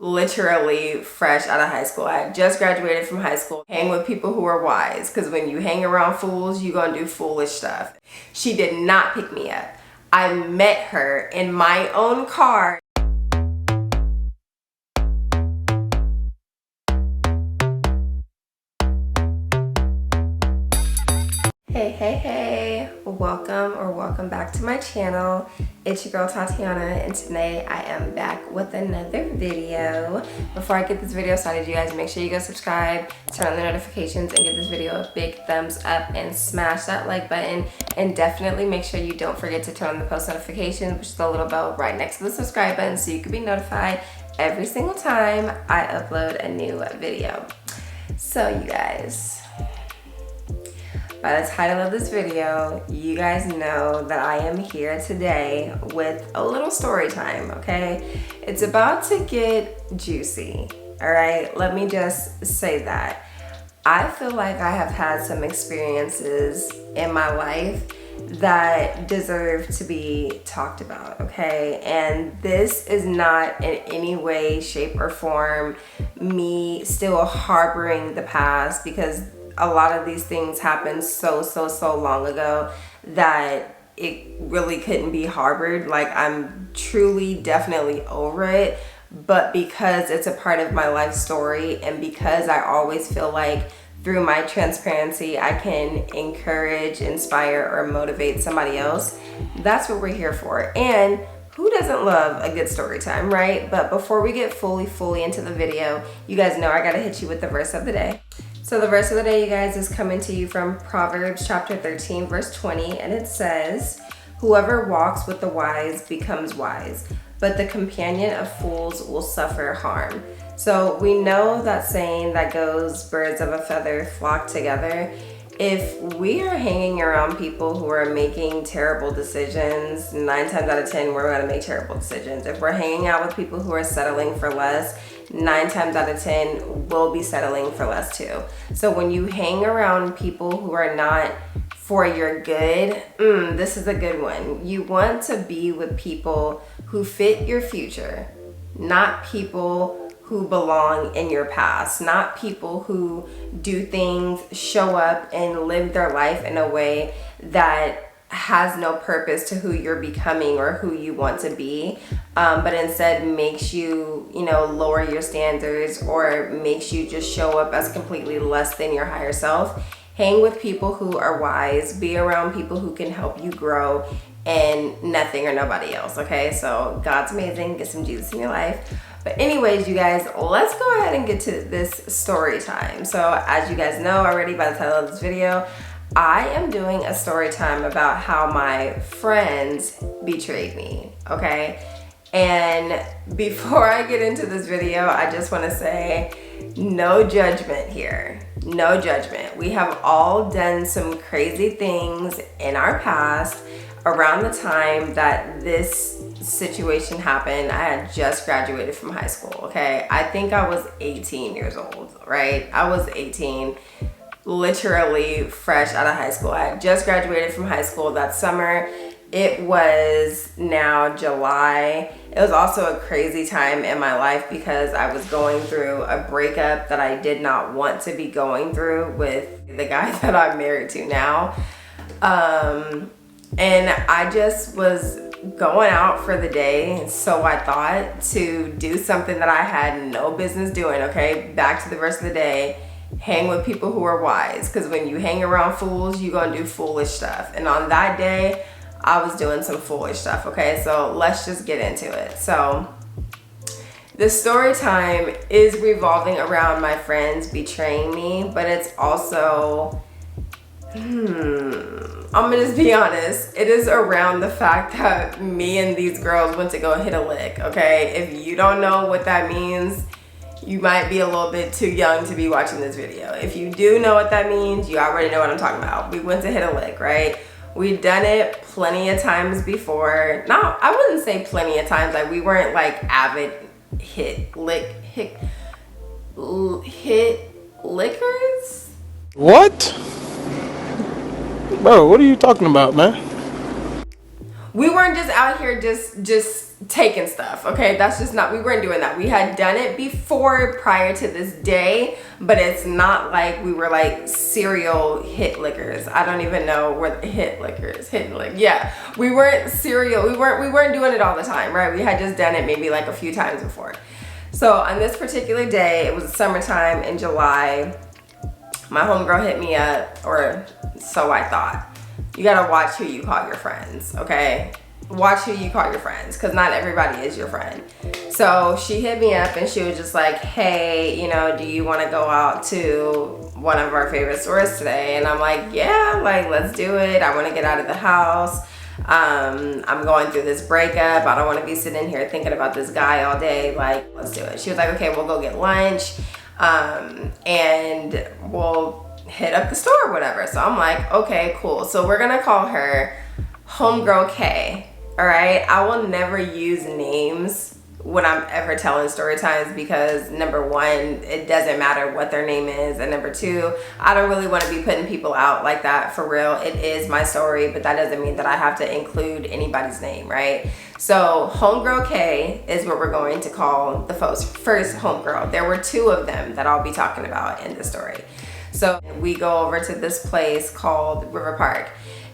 literally fresh out of high school. I had just graduated from high school. Hang with people who are wise, because when you hang around fools, you're gonna do foolish stuff. She did not pick me up. I met her in my own car. Hey, welcome back to my channel. It's your girl Tatiana, and today I am back with another video. Before I get this video started, you guys, make sure you go subscribe, turn on the notifications, and give this video a big thumbs up and smash that like button, and definitely make sure you don't forget to turn on the post notifications, which is the little bell right next to the subscribe button, so you can be notified every single time I upload a new video. So you guys, by the title of this video, you guys know that I am here today with a little story time, okay? It's about to get juicy, all right? Let me just say that. I feel like I have had some experiences in my life that deserve to be talked about, okay? And this is not in any way, shape, or form me still harboring the past, because a lot of these things happened so long ago that it really couldn't be harbored. Like, I'm truly definitely over it, but because it's a part of my life story, and because I always feel like through my transparency I can encourage, inspire, or motivate somebody else, that's what we're here for. And who doesn't love a good story time, right? But before we get fully into the video, you guys know I gotta hit you with the verse of the day. So the verse of the day, you guys, is coming to you from Proverbs chapter 13, verse 20, and it says, "Whoever walks with the wise becomes wise, but the companion of fools will suffer harm." So we know that saying that goes, birds of a feather flock together. If we are hanging around people who are making terrible decisions, 9 times out of 10, we're gonna make terrible decisions. If we're hanging out with people who are settling for less, 9 times out of 10, we'll be settling for less too. So when you hang around people who are not for your good, this is a good one. You want to be with people who fit your future, not people who belong in your past, not people who do things, show up, and live their life in a way that has no purpose to who you're becoming or who you want to be, but instead makes you, lower your standards, or makes you just show up as completely less than your higher self. Hang with people who are wise, be around people who can help you grow, and nothing or nobody else, okay? So God's amazing, get some Jesus in your life. But anyways, you guys, let's go ahead and get to this story time. So as you guys know already by the title of this video, I am doing a story time about how my friends betrayed me, okay? And before I get into this video, I just want to say no judgment here. No judgment. We have all done some crazy things in our past. Around the time that this situation happened, I had just graduated from high school, okay? I think I was 18 years old, right? I was 18, literally fresh out of high school. I had just graduated from high school that summer. It was now July. It was also a crazy time in my life because I was going through a breakup that I did not want to be going through with the guy that I'm married to now. And I just was going out for the day, so I thought, to do something that I had no business doing, okay? Back to the verse of the day, hang with people who are wise, because when you hang around fools, you're gonna do foolish stuff. And on that day, I was doing some foolish stuff, okay? So let's just get into it. So the story time is revolving around my friends betraying me, but it's also, I'm gonna just be honest, it is around the fact that me and these girls went to go hit a lick, okay? If you don't know what that means, you might be a little bit too young to be watching this video. If you do know what that means, you already know what I'm talking about. We went to hit a lick, right? We'd done it plenty of times before. No, I wouldn't say plenty of times. Like, we weren't like avid hit lickers. What? Bro, what are you talking about, man? We weren't just out here just taking stuff, okay? That's just not, we weren't doing that. We had done it before prior to this day, but it's not like we were like serial hit lickers. I don't even know what hit lickers, yeah. We weren't serial, we weren't doing it all the time, right? We had just done it maybe like a few times before. So on this particular day, it was summertime in July, my homegirl hit me up, or so I thought. You gotta watch who you call your friends, okay? Watch who you call your friends, because not everybody is your friend. So she hit me up and she was just like, hey, you know, do you want to go out to one of our favorite stores today? And I'm like, yeah, like, let's do it. I want to get out of the house. I'm going through this breakup. I don't want to be sitting here thinking about this guy all day. Like, let's do it. She was like, okay, we'll go get lunch, and we'll hit up the store or whatever. So I'm like, okay, cool. So we're gonna call her Homegirl K. All right, I will never use names when I'm ever telling story times, because number one, it doesn't matter what their name is, and number two, I don't really want to be putting people out like that, for real. It is my story, but that doesn't mean that I have to include anybody's name, right? So Homegirl K is what we're going to call the first homegirl. There were two of them that I'll be talking about in the story. So we go over to this place called River Park.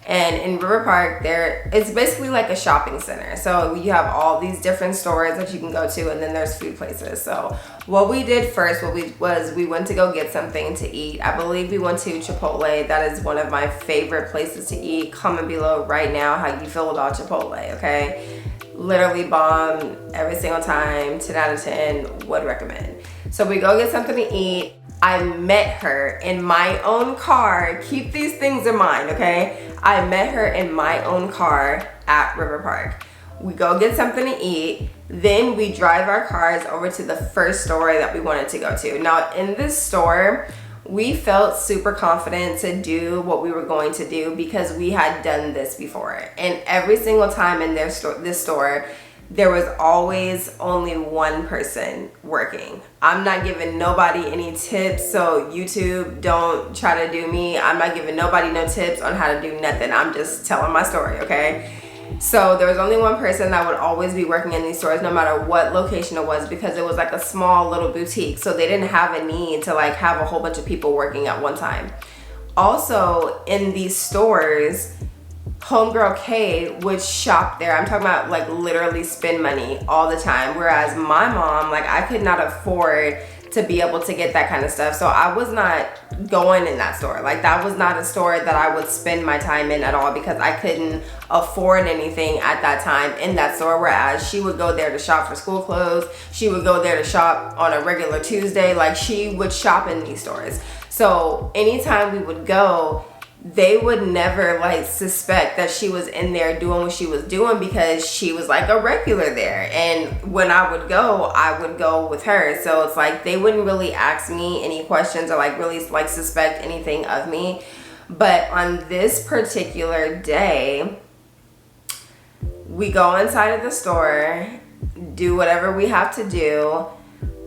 And in River Park, it's basically like a shopping center. So you have all these different stores that you can go to, and then there's food places. So what we did first, we went to go get something to eat. I believe we went to Chipotle. That is one of my favorite places to eat. Comment below right now how you feel about Chipotle, okay? Literally bomb every single time, 10 out of 10, would recommend. So we go get something to eat. I met her in my own car. Keep these things in mind, okay? I met her in my own car at River Park. We go get something to eat. Then we drive our cars over to the first store that we wanted to go to. Now, in this store, we felt super confident to do what we were going to do because we had done this before. And every single time in this store, there was always only one person working. I'm not giving nobody any tips, so YouTube, don't try to do me. I'm not giving nobody no tips on how to do nothing. I'm just telling my story, okay? So there was only one person that would always be working in these stores, no matter what location it was, because it was like a small little boutique. So they didn't have a need to like have a whole bunch of people working at one time. Also, in these stores, Homegirl K would shop there. I'm talking about like literally spend money all the time. Whereas my mom, like, I could not afford to be able to get that kind of stuff. So I was not going in that store. Like, that was not a store that I would spend my time in at all, because I couldn't afford anything at that time in that store. Whereas she would go there to shop for school clothes. She would go there to shop on a regular Tuesday. Like, she would shop in these stores. So anytime we would go, they would never like suspect that she was in there doing what she was doing, because she was like a regular there. And when I would go with her. So it's like they wouldn't really ask me any questions or like really like suspect anything of me. But on this particular day, we go inside of the store, do whatever we have to do.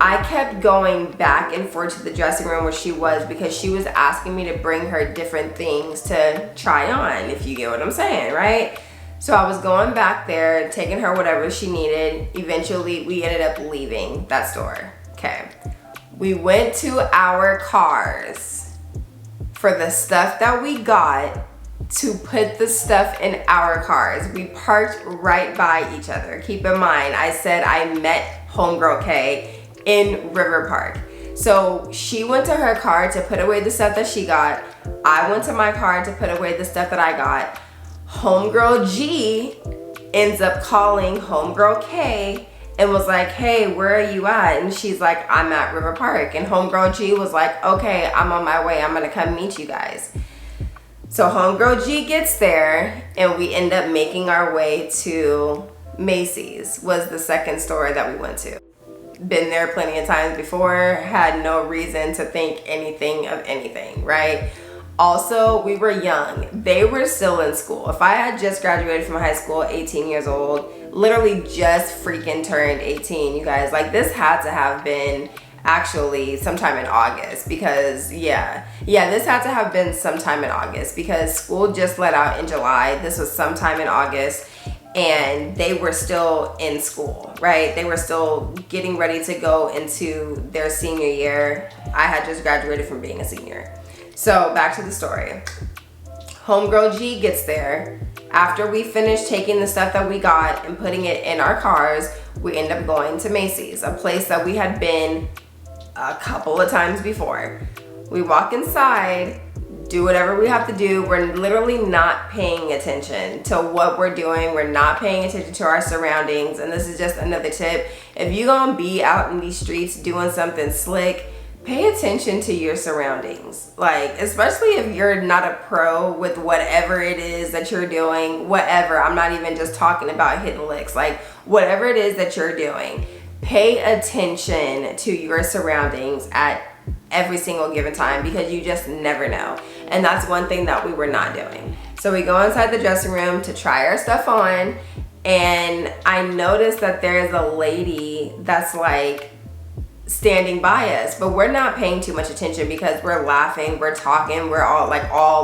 I kept going back and forth to the dressing room where she was, because she was asking me to bring her different things to try on, if you get what I'm saying, right? So I was going back there, taking her whatever she needed. Eventually, we ended up leaving that store, okay? We went to our cars for the stuff that we got to put the stuff in our cars. We parked right by each other. Keep in mind, I said I met Homegirl K in River Park. So she went to her car to put away the stuff that she got. I went to my car to put away the stuff that I got. Homegirl G ends up calling Homegirl K and was like, hey, where are you at? And she's like, I'm at River Park. And Homegirl G was like, okay, I'm on my way. I'm gonna come meet you guys. So Homegirl G gets there, and we end up making our way to Macy's, was the second store that we went to. Been there plenty of times before, had no reason to think anything of anything, right? Also, we were young. They were still in school. If I had just graduated from high school, 18 years old, literally just freaking turned 18, you guys, like, this had to have been actually sometime in August, because this had to have been sometime in August, because school just let out in July. This was sometime in August. and they were still in school, right? They were still getting ready to go into their senior year. I had just graduated from being a senior. So back to the story. Homegirl G gets there. After we finish taking the stuff that we got and putting it in our cars, we end up going to Macy's, a place that we had been a couple of times before. We walk inside, do whatever we have to do. We're literally not paying attention to what we're doing. We're not paying attention to our surroundings. And this is just another tip. If you're gonna be out in these streets doing something slick, pay attention to your surroundings. Like, especially if you're not a pro with whatever it is that you're doing, whatever. I'm not even just talking about hitting licks. Like, whatever it is that you're doing, pay attention to your surroundings at every single given time, because you just never know. And that's one thing that we were not doing. So we go inside the dressing room to try our stuff on, and I noticed that there's a lady that's like standing by us, but we're not paying too much attention because we're laughing, we're talking, we're all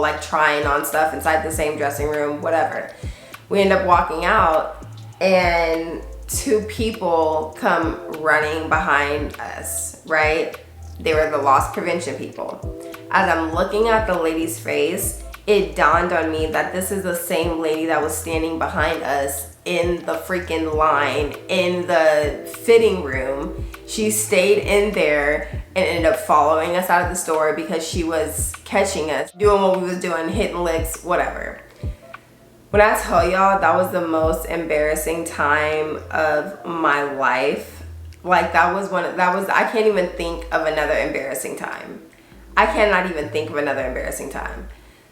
like trying on stuff inside the same dressing room, whatever. We end up walking out, and two people come running behind us, right? They were the loss prevention people. As I'm looking at the lady's face, it dawned on me that this is the same lady that was standing behind us in the freaking line in the fitting room. She stayed in there and ended up following us out of the store because she was catching us doing what we was doing, hitting licks, whatever. When I tell y'all, that was the most embarrassing time of my life. Like, I can't even think of another embarrassing time. I cannot even think of another embarrassing time.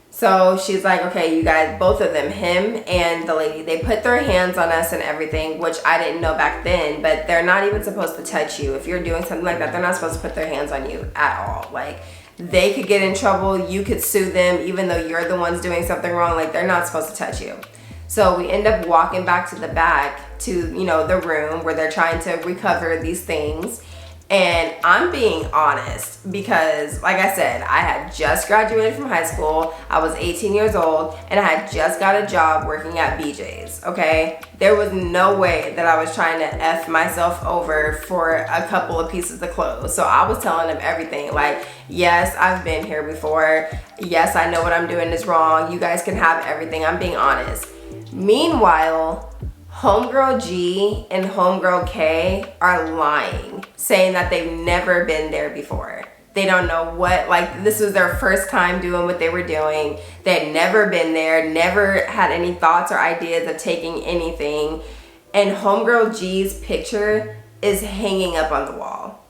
So she's like, okay, you guys, both of them, him and the lady, they put their hands on us and everything, which I didn't know back then, but they're not even supposed to touch you. If you're doing something like that, they're not supposed to put their hands on you at all. Like, they could get in trouble, you could sue them, even though you're the ones doing something wrong. Like, they're not supposed to touch you. So we end up walking back to the back to, you know, the room where they're trying to recover these things. And I'm being honest because, like I said, I had just graduated from high school. I was 18 years old and I had just got a job working at BJ's, okay? There was no way that I was trying to F myself over for a couple of pieces of clothes. So I was telling them everything. Like, yes, I've been here before. Yes, I know what I'm doing is wrong. You guys can have everything. I'm being honest. Meanwhile, Homegirl G and Homegirl K are lying, saying that they've never been there before. They don't know what, like, this was their first time doing what they were doing. They had never been there, never had any thoughts or ideas of taking anything. And Homegirl G's picture is hanging up on the wall.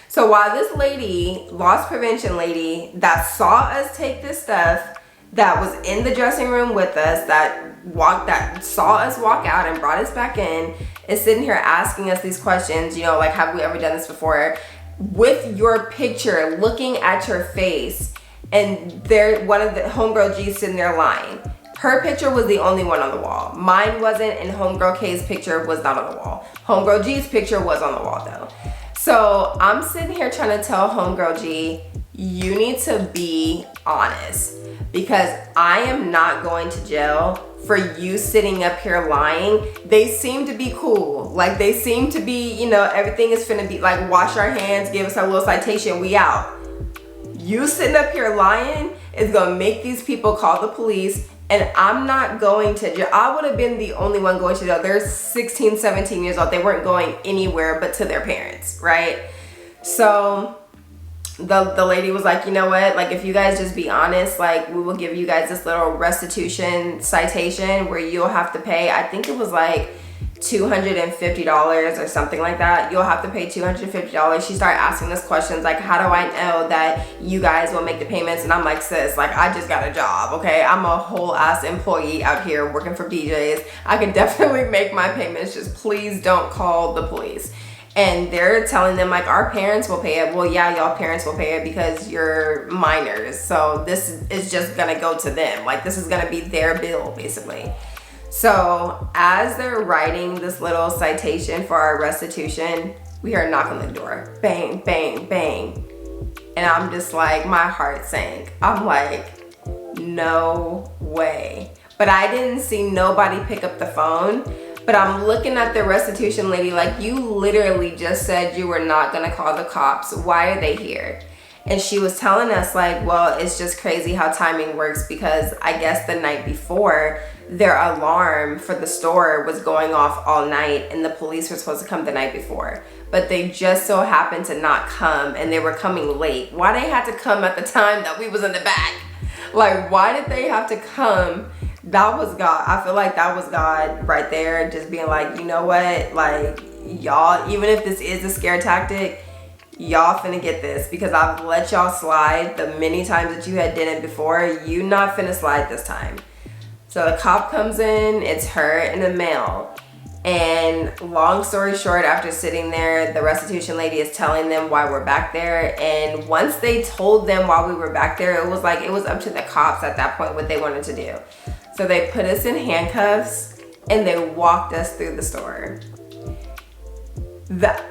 So while this lady, loss prevention lady, that saw us take this stuff, that was in the dressing room with us, that saw us walk out and brought us back in, is sitting here asking us these questions, you know, like, have we ever done this before? With your picture, looking at your face, and one of the Homegirl G's sitting there lying. Her picture was the only one on the wall. Mine wasn't, and Homegirl K's picture was not on the wall. Homegirl G's picture was on the wall though. So I'm sitting here trying to tell Homegirl G, you need to be honest, because I am not going to jail for you sitting up here lying. They seem to be cool. Like, they seem to be, you know, everything is finna be like, wash our hands, give us our little citation, we out. You sitting up here lying is gonna make these people call the police, and I'm not going to jail. I would have been the only one going to jail. They're 16, 17 years old. They weren't going anywhere but to their parents, right? So the lady was like, you know what, like, if you guys just be honest, like, we will give you guys this little restitution citation where you'll have to pay, I think it was like $250 or something like that. You'll have to pay $250. She started asking us questions like, how do I know that you guys will make the payments? And I'm like, sis, like, I just got a job, okay? I'm a whole ass employee out here working for BJ's. I can definitely make my payments. Just please don't call the police. And they're telling them, like, our parents will pay it. Well, yeah, y'all parents will pay it because you're minors. So this is just gonna go to them. Like, this is gonna be their bill, basically. So as they're writing this little citation for our restitution, we hear a knock on the door. Bang, bang, bang. And I'm just like, my heart sank. I'm like, no way. But I didn't see nobody pick up the phone. But I'm looking at the restitution lady like, you literally just said you were not gonna call the cops. Why are they here? And she was telling us like, well, it's just crazy how timing works, because I guess the night before, their alarm for the store was going off all night and the police were supposed to come the night before. But they just so happened to not come, and they were coming late. Why they had to come at the time that we was in the back? Like, why did they have to come? That was God. I feel like that was God right there, just being like, you know what? Like, y'all, even if this is a scare tactic, y'all finna get this, because I've let y'all slide the many times that you had done it before. You not finna slide this time. So the cop comes in, it's her and a male. And long story short, after sitting there, the restitution lady is telling them why we're back there. And once they told them why we were back there, it was like, it was up to the cops at that point what they wanted to do. So they put us in handcuffs and they walked us through the store.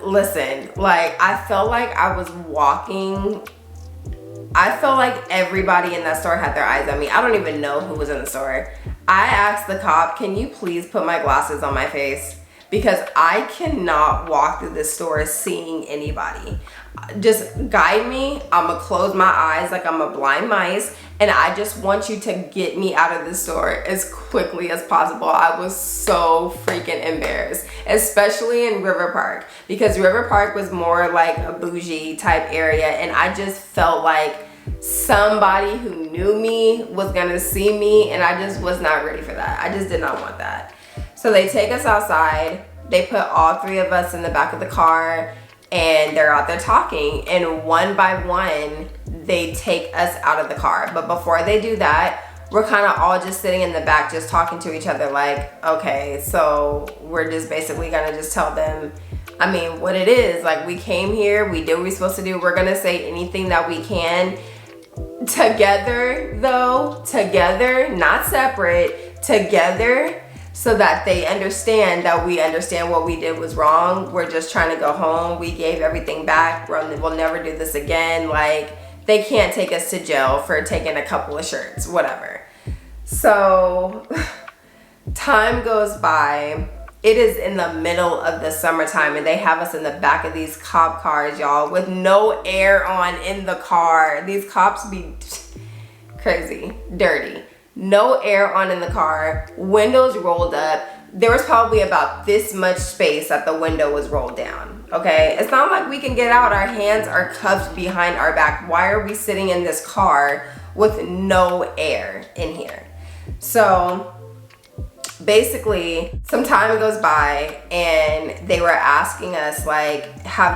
Listen, like, I felt like I was walking. I felt like everybody in that store had their eyes on me. I don't even know who was in the store. I asked the cop, can you please put my glasses on my face? Because I cannot walk through this store seeing anybody. Just guide me. I'm gonna close my eyes like I'm a blind mice, and I just want you to get me out of this store as quickly as possible. I was so freaking embarrassed, especially in River Park, because River Park was more like a bougie type area, and I just felt like somebody who knew me was gonna see me, and I just was not ready for that. I just did not want that. So they take us outside, they put all three of us in the back of the car, and they're out there talking, and one by one they take us out of the car. But before they do that, we're kind of all just sitting in the back just talking to each other like, okay, so we're just basically gonna just tell them, I mean, what it is. Like, we came here, we did what we're supposed to do, we're gonna say anything that we can together though, together, not separate, together, so that they understand that we understand what we did was wrong. We're just trying to go home. We gave everything back. We'll never do this again. Like, they can't take us to jail for taking a couple of shirts, whatever. So time goes by. It is in the middle of the summertime, and they have us in the back of these cop cars, y'all, with no air on in the car. These cops be crazy, dirty. No air on in the car, windows rolled up. There was probably about this much space that the window was rolled down, okay? It's not like we can get out. Our hands are cuffed behind our back. Why are we sitting in this car with no air in here? So basically, some time goes by and they were asking us like,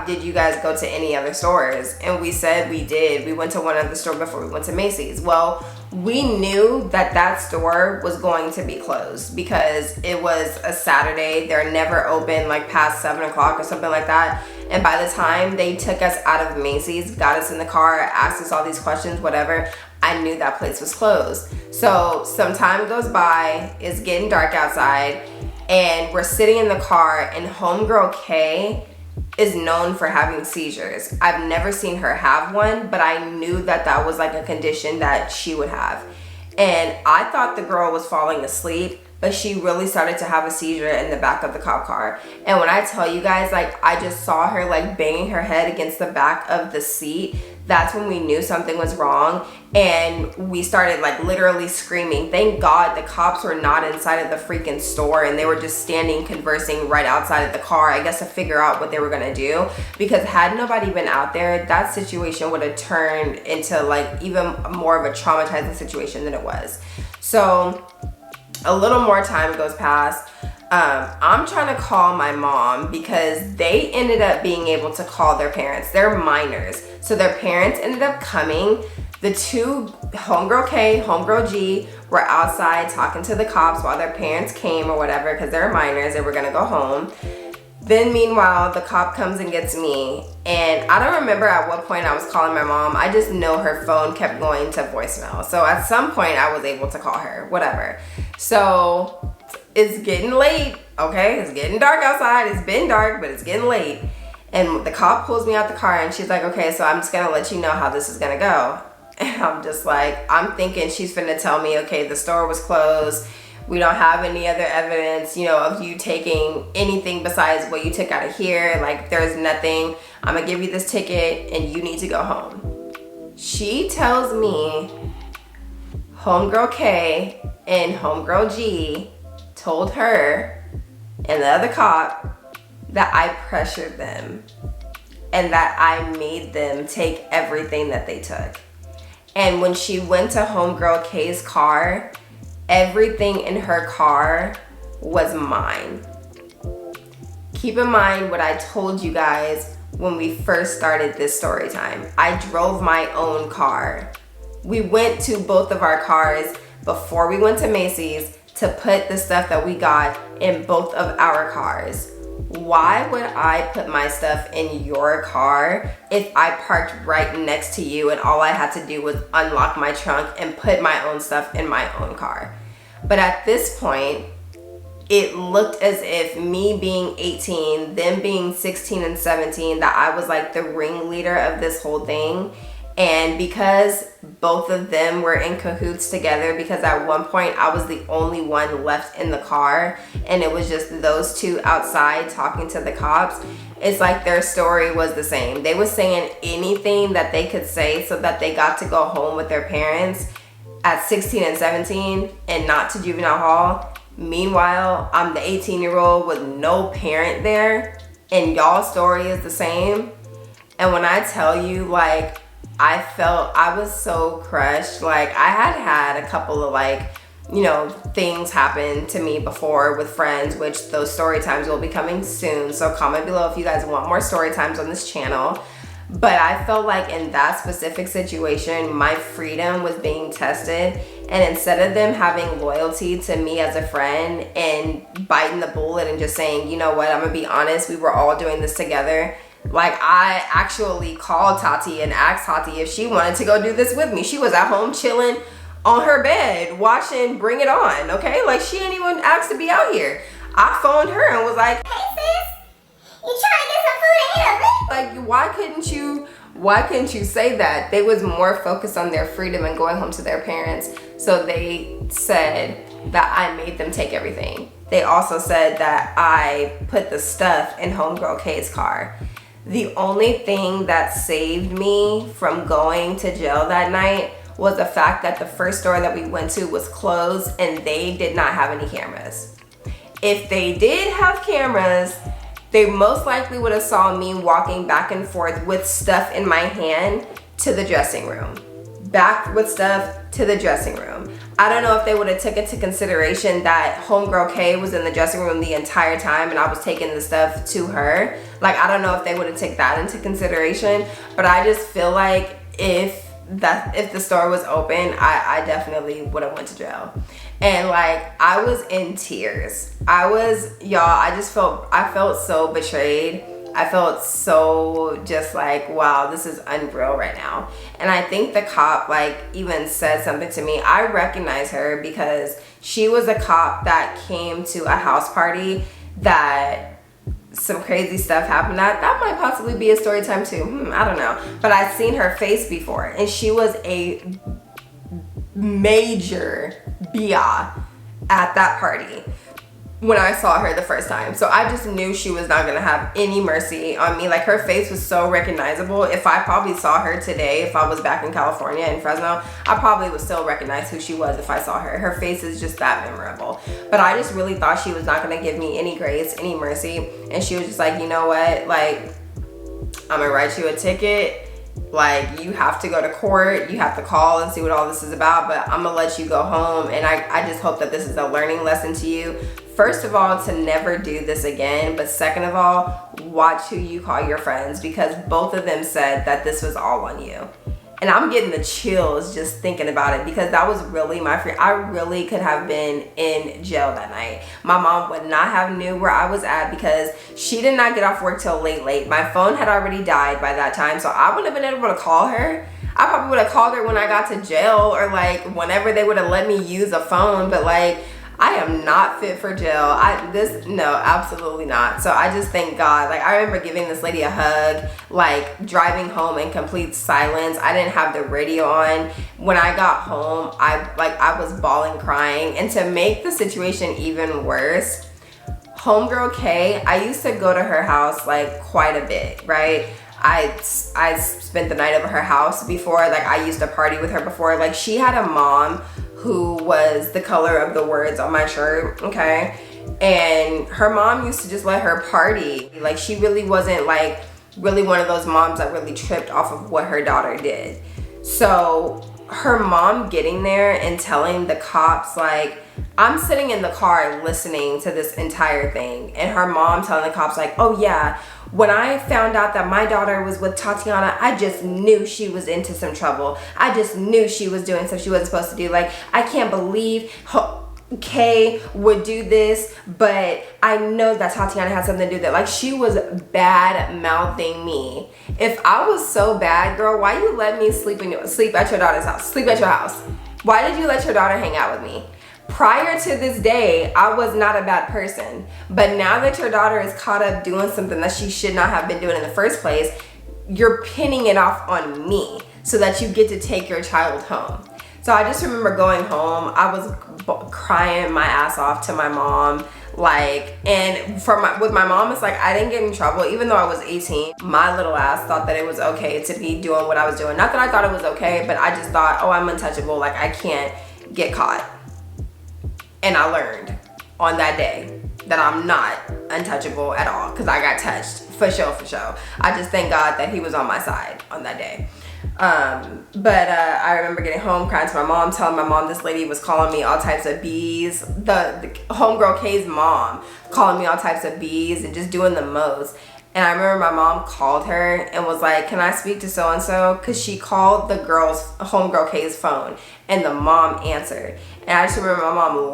did you guys go to any other stores? And we said we did. We went to one other store before we went to Macy's. Well, we knew that that store was going to be closed because it was a Saturday. They're never open like past 7 o'clock or something like that. And by the time they took us out of Macy's, got us in the car, asked us all these questions, whatever, I knew that place was closed. So some time goes by, it's getting dark outside, and we're sitting in the car, and homegirl Kay is known for having seizures. I've never seen her have one, but I knew that that was like a condition that she would have. And I thought the girl was falling asleep, but she really started to have a seizure in the back of the cop car. And when I tell you guys, like, I just saw her like banging her head against the back of the seat, that's when we knew something was wrong. And we started like literally screaming. Thank God the cops were not inside of the freaking store, and they were just standing conversing right outside of the car, I guess to figure out what they were gonna do. Because had nobody been out there, that situation would have turned into like even more of a traumatizing situation than it was. So a little more time goes past. I'm trying to call my mom because they ended up being able to call their parents. They're minors. So their parents ended up coming. The two, homegirl K, homegirl G, were outside talking to the cops while their parents came or whatever, because they're minors. They were gonna go home. Then meanwhile, the cop comes and gets me. And I don't remember at what point I was calling my mom. I just know her phone kept going to voicemail. So at some point I was able to call her, whatever. So it's getting late, okay? It's getting dark outside. It's been dark, but it's getting late. And the cop pulls me out the car and she's like, okay, so I'm just gonna let you know how this is gonna go. And I'm just like, I'm thinking she's finna tell me, okay, the store was closed. We don't have any other evidence, you know, of you taking anything besides what you took out of here. Like, there's nothing. I'm gonna give you this ticket and you need to go home. She tells me homegirl K and homegirl G told her and the other cop that I pressured them and that I made them take everything that they took. And when she went to homegirl K's car, everything in her car was mine. Keep in mind what I told you guys when we first started this story time. I drove my own car. We went to both of our cars before we went to Macy's to put the stuff that we got in both of our cars. Why would I put my stuff in your car if I parked right next to you and all I had to do was unlock my trunk and put my own stuff in my own car? But at this point, it looked as if me being 18, them being 16 and 17, that I was like the ringleader of this whole thing. And because both of them were in cahoots together, because at one point I was the only one left in the car and it was just those two outside talking to the cops, it's like their story was the same. They were saying anything that they could say so that they got to go home with their parents at 16 and 17 and not to juvenile hall. Meanwhile, I'm the 18-year-old with no parent there and y'all's story is the same. And when I tell you, like, I was so crushed. Like, I had a couple of, like, you know, things happen to me before with friends, which those story times will be coming soon. So comment below if you guys want more story times on this channel. But I felt like in that specific situation, my freedom was being tested. And instead of them having loyalty to me as a friend and biting the bullet and just saying, you know what, I'm gonna be honest, we were all doing this together. Like, I actually called Tati and asked Tati if she wanted to go do this with me. She was at home chilling on her bed watching Bring It On, okay? Like, she didn't even ask to be out here. I phoned her and was like, hey sis, you trying to get some food in here? Like, why couldn't you say that? They was more focused on their freedom and going home to their parents. So they said that I made them take everything. They also said that I put the stuff in homegirl K's car. The only thing that saved me from going to jail that night was the fact that the first store that we went to was closed and they did not have any cameras. If they did have cameras, they most likely would have saw me walking back and forth with stuff in my hand to the dressing room. Back with stuff to the dressing room. I don't know if they would have taken into consideration that homegirl K was in the dressing room the entire time and I was taking the stuff to her. Like, I don't know if they would have taken that into consideration, but I just feel like if the store was open, I definitely would have went to jail. And like, I was in tears. I felt so betrayed. I felt so just like, wow, this is unreal right now. And I think the cop like even said something to me. I recognize her because she was a cop that came to a house party that some crazy stuff happened at. That might possibly be a story time too. I don't know. But I've seen her face before and she was a major BIA at that party when I saw her the first time. So I just knew she was not gonna have any mercy on me. Like, her face was so recognizable. If I probably saw her today, if I was back in California in Fresno, I probably would still recognize who she was if I saw her. Her face is just that memorable. But I just really thought she was not gonna give me any grace, any mercy. And she was just like, you know what? Like, I'm gonna write you a ticket. Like, you have to go to court, you have to call and see what all this is about, but I'm gonna let you go home. And I just hope that this is a learning lesson to you. First of all, to never do this again, but second of all, watch who you call your friends, because both of them said that this was all on you. And I'm getting the chills just thinking about it, because that was really my fear. I really could have been in jail that night. My mom would not have knew where I was at because she did not get off work till late. My phone had already died by that time, so I wouldn't have been able to call her. I probably would have called her when I got to jail or like whenever they would have let me use a phone, but like, I am not fit for jail. No, absolutely not. So I just thank God. Like, I remember giving this lady a hug, like driving home in complete silence. I didn't have the radio on. When I got home, I was bawling, crying. And to make the situation even worse, homegirl K, I used to go to her house like quite a bit, right? I spent the night over her house before. Like, I used to party with her before. Like, she had a mom who was the color of the words on my shirt, okay? And her mom used to just let her party. Like, she really wasn't like really one of those moms that really tripped off of what her daughter did. So her mom getting there and telling the cops, like, I'm sitting in the car listening to this entire thing, and her mom telling the cops, like, oh yeah, when I found out that my daughter was with Tatiana, I just knew she was into some trouble. I just knew she was doing stuff she wasn't supposed to do. Like, I can't believe Kay would do this, but I know that Tatiana had something to do with it. Like, she was bad mouthing me. If I was so bad, girl, why you let me sleep at your daughter's house? Sleep at your house. Why did you let your daughter hang out with me? Prior to this day, I was not a bad person. But now that your daughter is caught up doing something that she should not have been doing in the first place, you're pinning it off on me so that you get to take your child home. So I just remember going home. I was crying my ass off to my mom. Like, and with my mom, it's like I didn't get in trouble even though I was 18. My little ass thought that it was okay to be doing what I was doing. Not that I thought it was okay, but I just thought, oh, I'm untouchable. Like, I can't get caught. And I learned on that day that I'm not untouchable at all, because I got touched for sure. I just thank God that he was on my side on that day. But I remember getting home, crying to my mom, telling my mom this lady was calling me all types of B's. The homegirl K's mom calling me all types of B's and just doing the most. And I remember my mom called her and was like, can I speak to so-and-so? Because she called the homegirl K's phone, and the mom answered. And I just remember my mom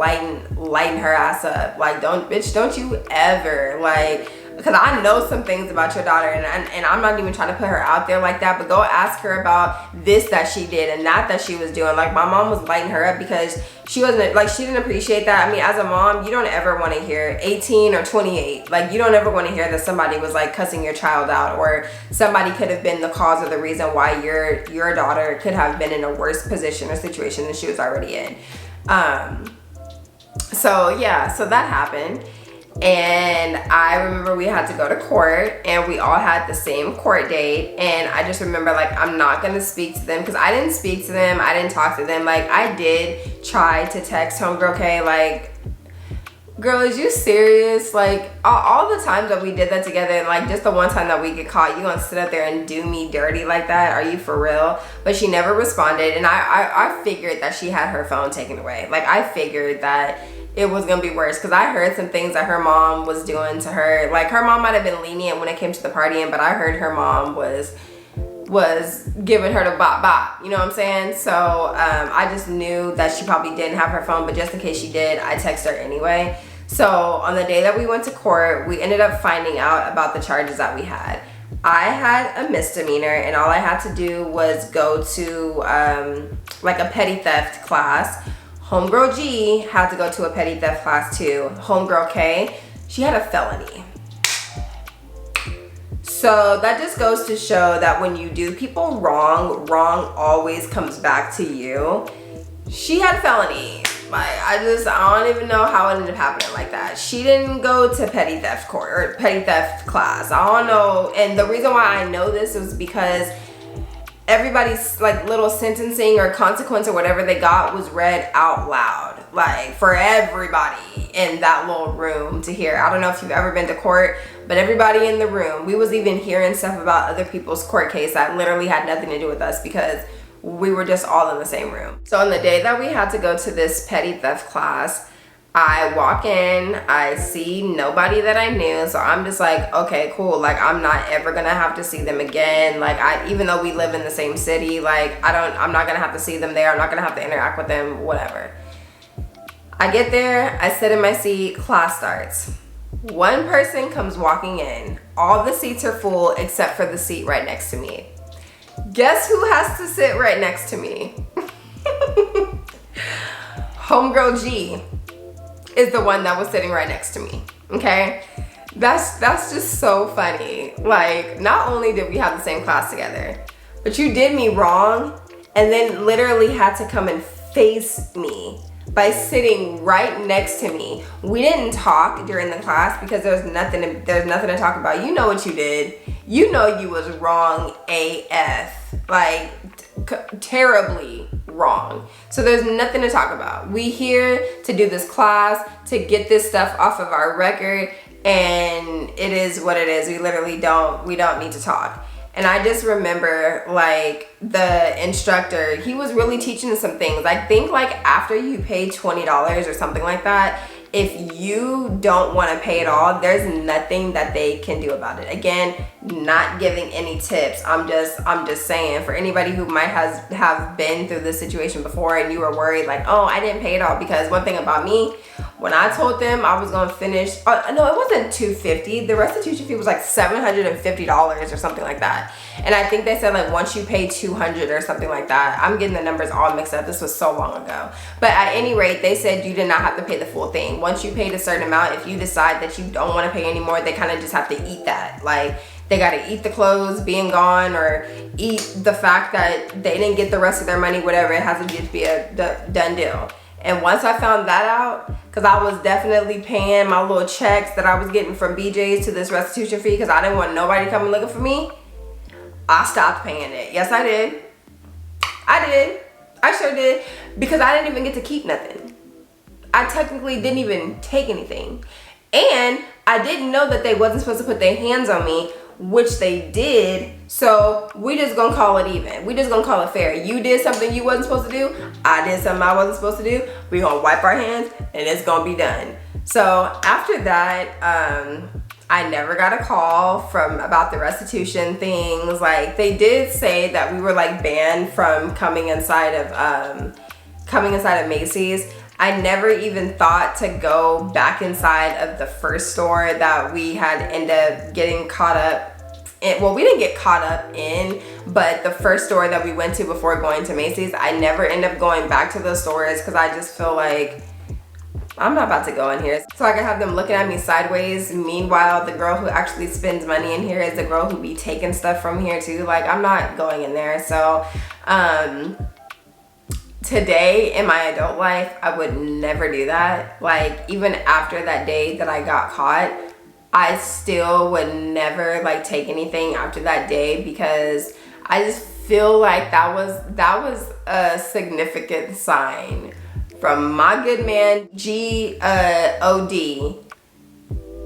lighting her ass up. Like, don't you ever, like, because I know some things about your daughter, and I'm not even trying to put her out there like that, but go ask her about this that she did and that she was doing. Like, my mom was lighting her up because she wasn't, like, she didn't appreciate that. I mean, as a mom, you don't ever want to hear 18 or 28. Like, you don't ever want to hear that somebody was, like, cussing your child out, or somebody could have been the cause or the reason why your daughter could have been in a worse position or situation than she was already in. So that happened. And I remember we had to go to court, and we all had the same court date. And I just remember, like, I'm not gonna speak to them, because I didn't speak to them, I didn't talk to them. Like, I did try to text homegirl K, like, girl, is you serious? Like, all the times that we did that together, and like just the one time that we get caught, you gonna sit up there and do me dirty like that? Are you for real? But she never responded, and I figured that she had her phone taken away. Like, I figured that it was gonna be worse, because I heard some things that her mom was doing to her. Like, her mom might have been lenient when it came to the partying, but I heard her mom was giving her the bop, you know what I'm saying? So I just knew that she probably didn't have her phone, but just in case she did, I texted her anyway. So on the day that we went to court, we ended up finding out about the charges that we had. I had a misdemeanor, and all I had to do was go to like a petty theft class. Homegirl G had to go to a petty theft class too. Homegirl K, she had a felony. So that just goes to show that when you do people wrong always comes back to you. She had a felony. Like, I don't even know how it ended up happening like that. She didn't go to petty theft court or petty theft class. I don't know. And the reason why I know this was because everybody's like little sentencing or consequence or whatever they got was read out loud, like for everybody in that little room to hear. I don't know if you've ever been to court, but everybody in the room, we was even hearing stuff about other people's court case that literally had nothing to do with us, because we were just all in the same room. So on the day that we had to go to this petty theft class, I walk in, I see nobody that I knew, so I'm just like, okay, cool, like I'm not ever gonna have to see them again. Like, even though we live in the same city, like I'm not gonna have to see them there, I'm not gonna have to interact with them, whatever. I get there, I sit in my seat, class starts. One person comes walking in, all the seats are full except for the seat right next to me. Guess who has to sit right next to me? Homegirl G. is the one that was sitting right next to me, okay? That's just so funny. Like, not only did we have the same class together, but you did me wrong and then literally had to come and face me by sitting right next to me. We didn't talk during the class because there's nothing to talk about. You know what you did. You know you was wrong AF. Like, terribly wrong. So there's nothing to talk about. We here to do this class, to get this stuff off of our record, and it is what it is. We literally don't need to talk. And I just remember, like, the instructor, he was really teaching us some things. I think, like, after you pay $20 or something like that, if you don't want to pay it all, there's nothing that they can do about it. Again, not giving any tips. I'm just saying, for anybody who might have been through this situation before and you were worried, like, oh, I didn't pay it all. Because one thing about me, when I told them I was going to finish, no, it wasn't $250. The restitution fee was like $750 or something like that. And I think they said, like, once you pay $200 or something like that. I'm getting the numbers all mixed up. This was so long ago. But at any rate, they said you did not have to pay the full thing. Once you paid a certain amount, if you decide that you don't want to pay anymore, they kind of just have to eat that. Like, they got to eat the clothes being gone, or eat the fact that they didn't get the rest of their money, whatever. It has to just be a done deal. And once I found that out, because I was definitely paying my little checks that I was getting from BJ's to this restitution fee because I didn't want nobody coming looking for me, I stopped paying it. Yes, I did. I sure did. Because I didn't even get to keep nothing. I technically didn't even take anything. And I didn't know that they wasn't supposed to put their hands on me, which they did. So we just gonna call it even. We just gonna call it fair. You did something you wasn't supposed to do. I did something I wasn't supposed to do. We gonna wipe our hands and it's gonna be done. So after that, I never got a call about the restitution things. Like, they did say that we were, like, banned from coming inside of Macy's. I never even thought to go back inside of the first store that we had ended up getting caught up in. Well, we didn't get caught up in, but the first store that we went to before going to Macy's, I never end up going back to those stores because I just feel like I'm not about to go in here. So I can have them looking at me sideways. Meanwhile, the girl who actually spends money in here is the girl who be taking stuff from here too. Like, I'm not going in there. So, today in my adult life, I would never do that. Like, even after that day that I got caught, I still would never, like, take anything after that day because I just feel like that was a significant sign from my good man 𝐒𝐂𝐑𝐈𝐁𝐄.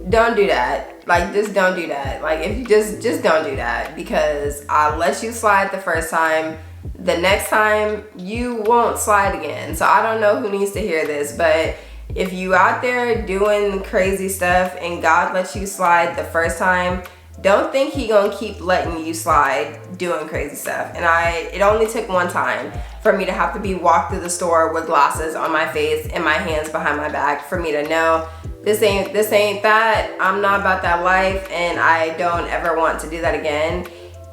Don't do that. Like, just don't do that. Like, if you just don't do that, because I let you slide the first time. The next time you won't slide again. So I don't know who needs to hear this, but if you out there doing crazy stuff and God lets you slide the first time, don't think he gonna keep letting you slide doing crazy stuff. And it only took one time for me to have to be walked through the store with glasses on my face and my hands behind my back for me to know this ain't that. I'm not about that life, and I don't ever want to do that again.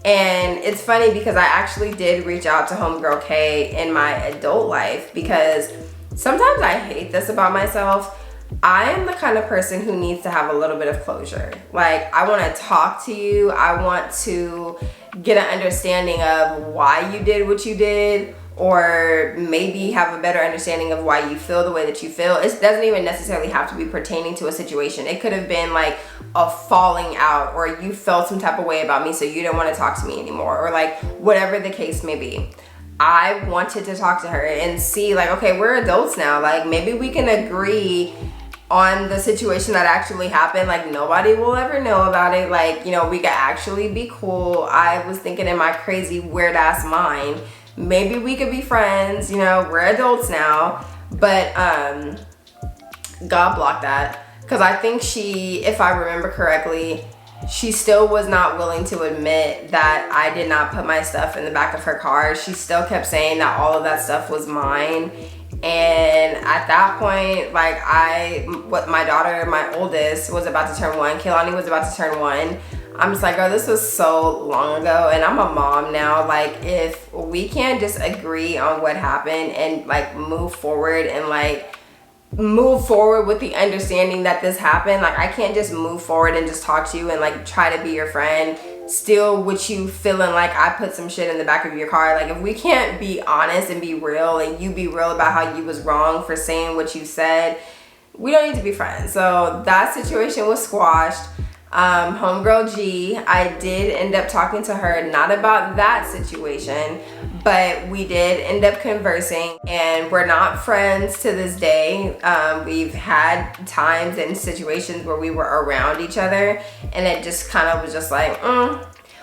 And it's funny because I actually did reach out to homegirl K in my adult life, because sometimes I hate this about myself. I am the kind of person who needs to have a little bit of closure. Like, I want to talk to you. I want to get an understanding of why you did what you did, or maybe have a better understanding of why you feel the way that you feel. It doesn't even necessarily have to be pertaining to a situation. It could have been like a falling out, or you felt some type of way about me so you didn't want to talk to me anymore, or like whatever the case may be. I wanted to talk to her and see, like, okay, we're adults now. Like, maybe we can agree on the situation that actually happened. Like, nobody will ever know about it. Like, you know, we could actually be cool. I was thinking in my crazy weird ass mind, maybe we could be friends. You know, we're adults now. But God blocked that, because I think she, if I remember correctly, she still was not willing to admit that I did not put my stuff in the back of her car. She still kept saying that all of that stuff was mine. And at that point, like, my daughter, my oldest, was about to turn 1. Kehlani was about to turn 1. I'm just like, girl, this was so long ago, and I'm a mom now. Like, if we can't just agree on what happened and, like, move forward and, like, move forward with the understanding that this happened. Like, I can't just move forward and just talk to you and like try to be your friend still with you feeling like I put some shit in the back of your car. Like, if we can't be honest and be real, and you be real about how you was wrong for saying what you said, we don't need to be friends. So that situation was squashed. Homegirl G, I did end up talking to her, not about that situation, but we did end up conversing, and we're not friends to this day. We've had times and situations where we were around each other, and it just kind of was just like,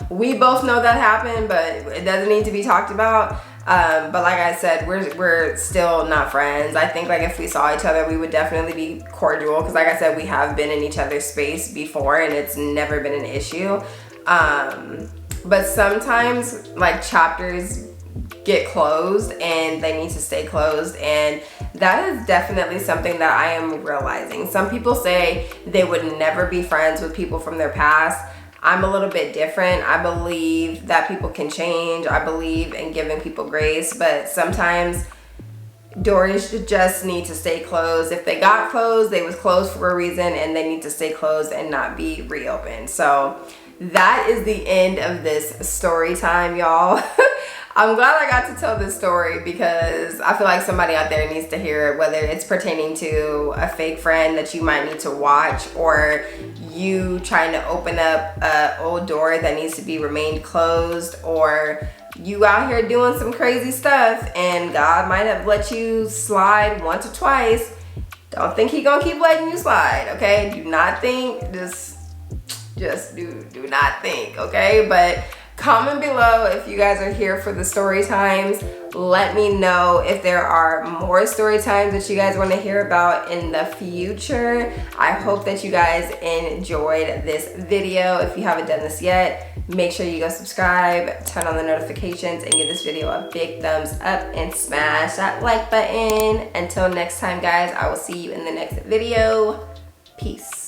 we both know that happened, but it doesn't need to be talked about. But like I said, we're still not friends. I think like if we saw each other, we would definitely be cordial, because like I said, we have been in each other's space before and it's never been an issue. But sometimes like chapters get closed and they need to stay closed, and that is definitely something that I am realizing. Some people say they would never be friends with people from their past. I'm a little bit different. I believe that people can change. I believe in giving people grace, but sometimes doors just need to stay closed. If they got closed, they was closed for a reason, and they need to stay closed and not be reopened. So that is the end of this story time, y'all. I'm glad I got to tell this story because I feel like somebody out there needs to hear it, whether it's pertaining to a fake friend that you might need to watch, or you trying to open up an old door that needs to be remained closed, or you out here doing some crazy stuff and God might have let you slide once or twice. Don't think He gonna keep letting you slide, okay? Do not think, just do not think, okay? But comment below if you guys are here for the story times. Let me know if there are more story times that you guys want to hear about in the future. I hope that you guys enjoyed this video. If you haven't done this yet, make sure you go subscribe, turn on the notifications, and give this video a big thumbs up and smash that like button. Until next time, guys, I will see you in the next video. Peace.